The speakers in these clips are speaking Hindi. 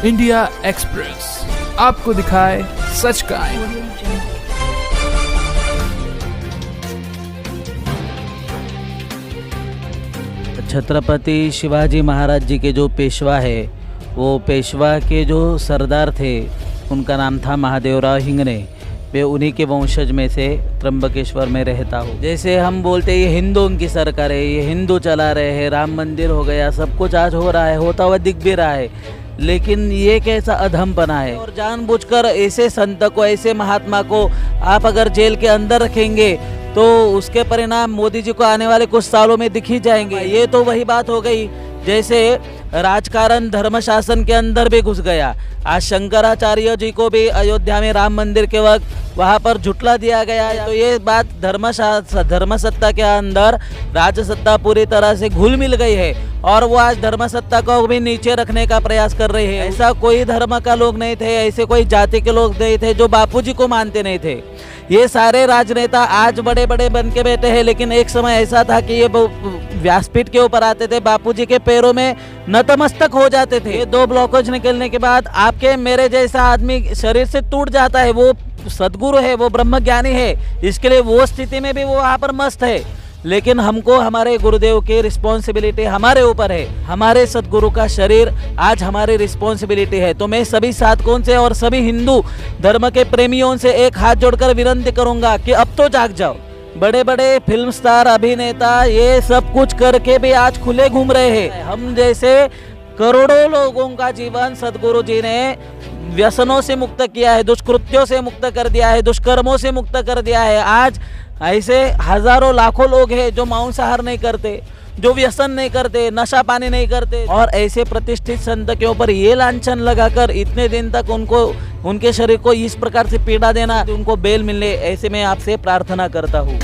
इंडिया एक्सप्रेस आपको दिखाए सच का आईना। छत्रपति शिवाजी महाराज जी के जो पेशवा है, वो पेशवा के जो सरदार थे, उनका नाम था महादेवराव हिंगणे। वे उन्हीं के वंशज में से त्र्यंबकेश्वर में रहता हूँ। जैसे हम बोलते हैं ये हिंदुओं की सरकार है, ये हिंदू चला रहे हैं, राम मंदिर हो गया, सब कुछ आज हो रहा है, होता हुआ दिख भी रहा है, लेकिन ये कैसा अधमपना है। और जानबूझकर ऐसे संत को, ऐसे महात्मा को आप अगर जेल के अंदर रखेंगे तो उसके परिणाम मोदी जी को आने वाले कुछ सालों में दिख ही जाएंगे। ये तो वही बात हो गई जैसे राजकारण धर्म शासन के अंदर भी घुस गया। आज शंकराचार्य जी को भी अयोध्या में राम मंदिर के वक्त वहाँ पर झुटला दिया गया। तो ये बात धर्म सत्ता के अंदर राजसत्ता पूरी तरह से घुल मिल गई है और वो आज धर्म सत्ता को भी नीचे रखने का प्रयास कर रही है। ऐसा कोई धर्म का लोग नहीं थे, ऐसे कोई जाति के लोग नहीं थे जो बापूजी को मानते नहीं थे। ये सारे राजनेता आज बड़े बड़े बन के बैठे हैं, लेकिन एक समय ऐसा था कि ये व्यासपीठ के ऊपर आते थे, बापूजी के पैरों में नतमस्तक हो जाते थे। ये 2 ब्लॉकेज निकलने के बाद आपके मेरे जैसा आदमी शरीर से टूट जाता है। वो सदगुरु है, वो ब्रह्मज्ञानी है, इसके लिए वो स्थिति में भी वो वहाँ पर मस्त है। लेकिन हमको हमारे गुरुदेव की रिस्पॉन्सिबिलिटी हमारे ऊपर है, हमारे सदगुरु का शरीर आज हमारी रिस्पॉन्सिबिलिटी है। तो मैं सभी साधकों से और सभी हिंदू धर्म के प्रेमियों से एक हाथ जोड़कर विनती करूंगा कि अब तो जाग जाओ। बड़े बड़े फिल्म स्टार, अभिनेता ये सब कुछ करके भी आज खुले घूम रहे हैं। हम जैसे करोड़ों लोगों का जीवन सदगुरु जी ने व्यसनों से मुक्त किया है, दुष्कृत्यों से मुक्त कर दिया है, दुष्कर्मों से मुक्त कर दिया है। आज ऐसे हजारों लाखों लोग हैं जो मांसाहार नहीं करते, जो व्यसन नहीं करते, नशा पानी नहीं करते। और ऐसे प्रतिष्ठित संत के ऊपर ये लांछन लगाकर इतने दिन तक उनके शरीर को इस प्रकार से पीड़ा देना, उनको बेल मिले, ऐसे मैं आपसे प्रार्थना करता हूँ।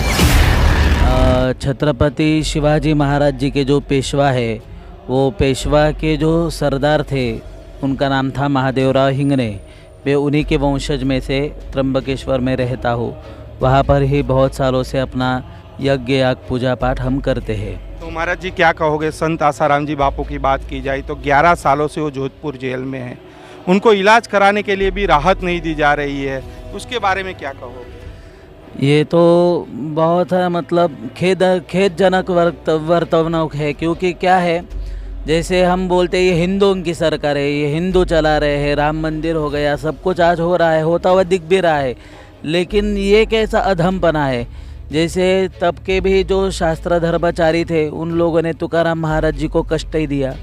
छत्रपति शिवाजी महाराज जी के जो पेशवा है, वो पेशवा के जो सरदार थे, उनका नाम था महादेवराव हिंगणे। वे उन्हीं के वंशज में से त्र्यंबकेश्वर में रहता हूँ। वहाँ पर ही बहुत सालों से अपना यज्ञ याग पूजा पाठ हम करते हैं। तो महाराज जी क्या कहोगे, संत आसाराम जी बापू की बात की जाए तो 11 सालों से वो जोधपुर जेल में हैं, उनको इलाज कराने के लिए भी राहत नहीं दी जा रही है, उसके बारे में क्या कहोगे? ये तो बहुत मतलब खेदजनक वर्तवनक है, क्योंकि क्या है, जैसे हम बोलते हैं ये हिंदुओं की सरकार है, ये हिंदू चला रहे हैं, राम मंदिर हो गया, सब कुछ आज हो रहा है, होता हुआ दिख भी रहा है, लेकिन ये कैसा अधमपना है। जैसे तब के भी जो शास्त्र धर्माचारी थे, उन लोगों ने तुकाराम महाराज जी को कष्ट ही दिया।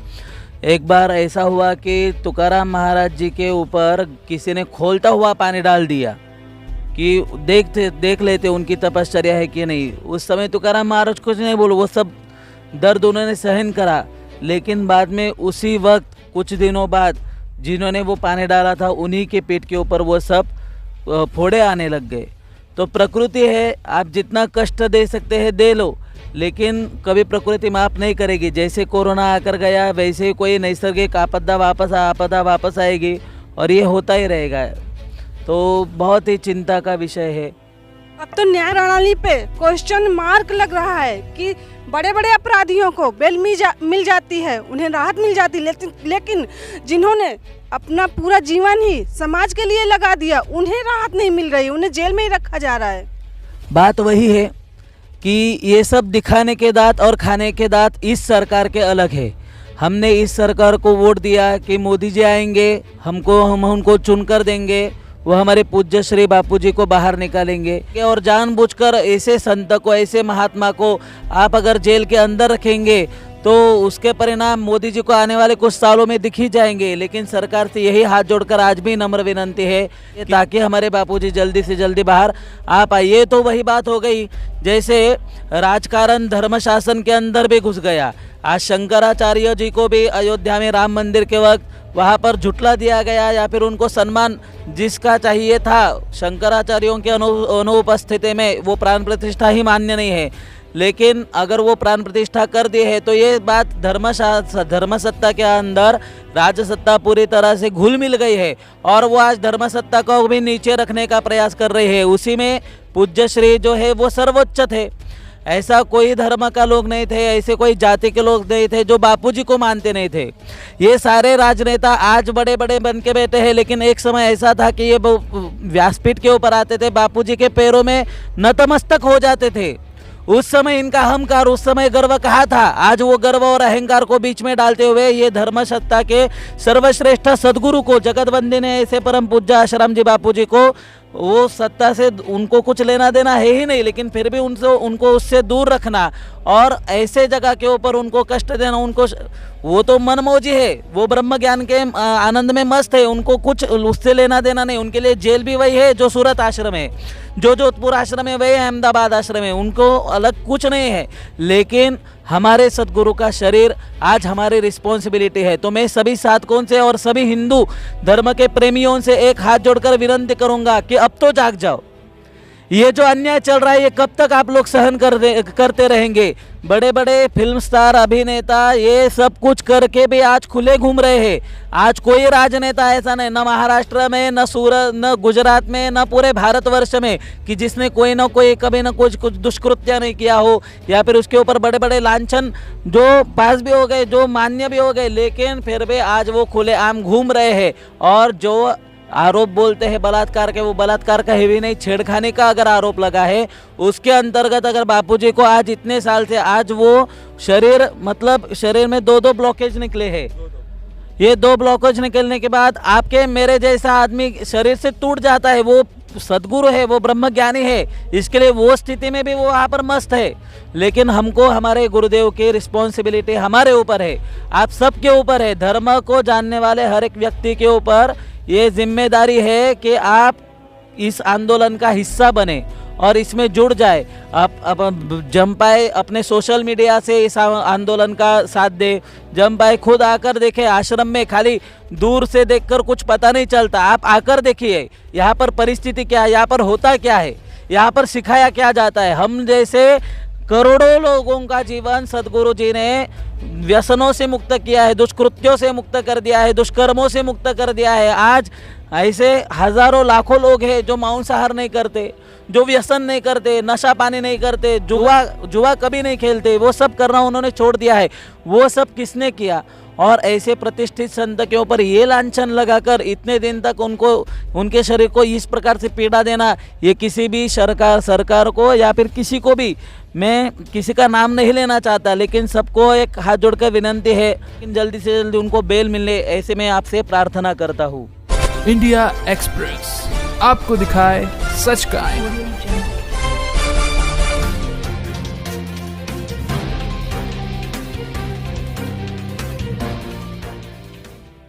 एक बार ऐसा हुआ कि तुकाराम महाराज जी के ऊपर किसी ने खोलता हुआ पानी डाल दिया कि देख लेते उनकी तपश्चर्या है कि नहीं। उस समय तुकाराम महाराज कुछ नहीं बोलो, वो सब दर्द उन्होंने सहन करा, लेकिन बाद में उसी वक्त कुछ दिनों बाद जिन्होंने वो पानी डाला था, उन्हीं के पेट के ऊपर वो सब फोड़े आने लग गए। तो प्रकृति है, आप जितना कष्ट दे सकते हैं दे लो, लेकिन कभी प्रकृति माफ़ नहीं करेगी। जैसे कोरोना आकर गया, वैसे ही कोई नैसर्गिक आपदा वापस आएगी और ये होता ही रहेगा। तो बहुत ही चिंता का विषय है। अब तो न्याय प्रणाली पे क्वेश्चन मार्क लग रहा है कि बड़े बड़े अपराधियों को बेल मिल जाती है, उन्हें राहत मिल जाती है, लेकिन जिन्होंने अपना पूरा जीवन ही समाज के लिए लगा दिया, उन्हें राहत नहीं मिल रही, उन्हें जेल में ही रखा जा रहा है। बात वही है कि ये सब दिखाने के दांत और खाने के दांत इस सरकार के अलग है। हमने इस सरकार को वोट दिया कि मोदी जी आएंगे, हम उनको चुनकर देंगे, वो हमारे पूज्य श्री बापूजी को बाहर निकालेंगे। और जानबूझकर ऐसे संत को, ऐसे महात्मा को आप अगर जेल के अंदर रखेंगे तो उसके परिणाम मोदी जी को आने वाले कुछ सालों में दिख ही जाएंगे। लेकिन सरकार से यही हाथ जोड़कर आज भी नम्र विनती है ताकि हमारे बापूजी जल्दी से जल्दी बाहर आ पाए। ये तो वही बात हो गई जैसे राजकारण धर्म शासन के अंदर भी घुस गया। आज शंकराचार्य जी को भी अयोध्या में राम मंदिर के वक्त वहाँ पर झुटला दिया गया, या फिर उनको सम्मान जिसका चाहिए था शंकराचार्यों के अनुपस्थिति में वो प्राण प्रतिष्ठा ही मान्य नहीं है। लेकिन अगर वो प्राण प्रतिष्ठा कर दी है तो ये बात धर्म सत्ता के अंदर राजसत्ता पूरी तरह से घुल मिल गई है और वो आज धर्म सत्ता को भी नीचे रखने का प्रयास कर रही है। उसी में पूज्य श्री जो है वो सर्वोच्च थे। ऐसा कोई धर्म का लोग नहीं थे, ऐसे कोई जाति के लोग नहीं थे जो बापूजी को मानते नहीं थे। ये सारे राजनेता आज बड़े बड़े बन के बैठे हैं, लेकिन एक समय ऐसा था कि ये व्यासपीठ के ऊपर आते थे, बापूजी के पैरों में नतमस्तक हो जाते थे। उस समय इनका अहंकार, उस समय गर्व कहाँ था? आज वो गर्व और अहंकार को बीच में डालते हुए ये धर्म सत्ता के सर्वश्रेष्ठ सदगुरु को, जगतवंदी ने ऐसे परम पूज्य आश्रम जी बापू जी को, वो सत्ता से उनको कुछ लेना देना है ही नहीं, लेकिन फिर भी उनको उससे दूर रखना और ऐसे जगह के ऊपर उनको कष्ट देना, उनको, वो तो मनमौजी है, वो ब्रह्म ज्ञान के आनंद में मस्त है, उनको कुछ उससे लेना देना नहीं। उनके लिए जेल भी वही है जो सूरत आश्रम है, जो जोधपुर आश्रम है वही अहमदाबाद आश्रम है, उनको अलग कुछ नहीं है। लेकिन हमारे सदगुरु का शरीर आज हमारी रिस्पॉन्सिबिलिटी है। तो मैं सभी साधकों से और सभी हिंदू धर्म के प्रेमियों से एक हाथ जोड़कर विनती करूंगा कि अब तो जाग जाओ। ये जो अन्याय चल रहा है ये कब तक आप लोग सहन करते रहेंगे? बड़े बड़े फिल्म स्टार, अभिनेता ये सब कुछ करके भी आज खुले घूम रहे हैं। आज कोई राजनेता ऐसा नहीं, न महाराष्ट्र में, न सूरत, न गुजरात में, न पूरे भारतवर्ष में, कि जिसने कोई ना कोई कभी ना कुछ दुष्कृत्य नहीं किया हो, या फिर उसके ऊपर बड़े बड़े लांछन जो पास भी हो गए, जो मान्य भी हो गए, लेकिन फिर भी आज वो खुलेआम घूम रहे हैं। और जो आरोप बोलते हैं बलात्कार के, वो बलात्कार का है भी नहीं, छेड़खानी का अगर आरोप लगा है उसके अंतर्गत अगर बापूजी को आज इतने साल से आज वो शरीर, मतलब शरीर में 2 ब्लॉकेज निकले हैं, ये 2 ब्लॉकेज निकलने के बाद आपके मेरे जैसा आदमी शरीर से टूट जाता है। वो सदगुरु है, वो ब्रह्म ज्ञानी है, इसके लिए वो स्थिति में भी वो वहाँ पर मस्त है। लेकिन हमको हमारे गुरुदेव की रिस्पॉन्सिबिलिटी हमारे ऊपर है, आप सबके ऊपर है, धर्म को जानने वाले हर एक व्यक्ति के ऊपर ये जिम्मेदारी है कि आप इस आंदोलन का हिस्सा बने और इसमें जुड़ जाए। आप जम पाए अपने सोशल मीडिया से इस आंदोलन का साथ दे, जम पाए खुद आकर देखे आश्रम में, खाली दूर से देखकर कुछ पता नहीं चलता, आप आकर देखिए यहाँ पर परिस्थिति क्या है, यहाँ पर होता क्या है, यहाँ पर सिखाया क्या जाता है। हम जैसे करोड़ों लोगों का जीवन सदगुरु जी ने व्यसनों से मुक्त किया है, दुष्कृत्यों से मुक्त कर दिया है, दुष्कर्मों से मुक्त कर दिया है। आज ऐसे हजारों लाखों लोग हैं जो मांसाहार नहीं करते, जो व्यसन नहीं करते, नशा पानी नहीं करते, जुआ कभी नहीं खेलते, वो सब करना उन्होंने छोड़ दिया है। वो सब किसने किया? और ऐसे प्रतिष्ठित संत के ऊपर ये लांछन लगाकर इतने दिन तक उनके शरीर को इस प्रकार से पीड़ा देना, ये किसी भी सरकार को या फिर किसी को भी, मैं किसी का नाम नहीं लेना चाहता, लेकिन सबको एक हाथ जोड़कर विनती है कि जल्दी से जल्दी उनको बेल मिले, ऐसे मैं आपसे प्रार्थना करता हूँ। इंडिया एक्सप्रेस आपको दिखाए सच का।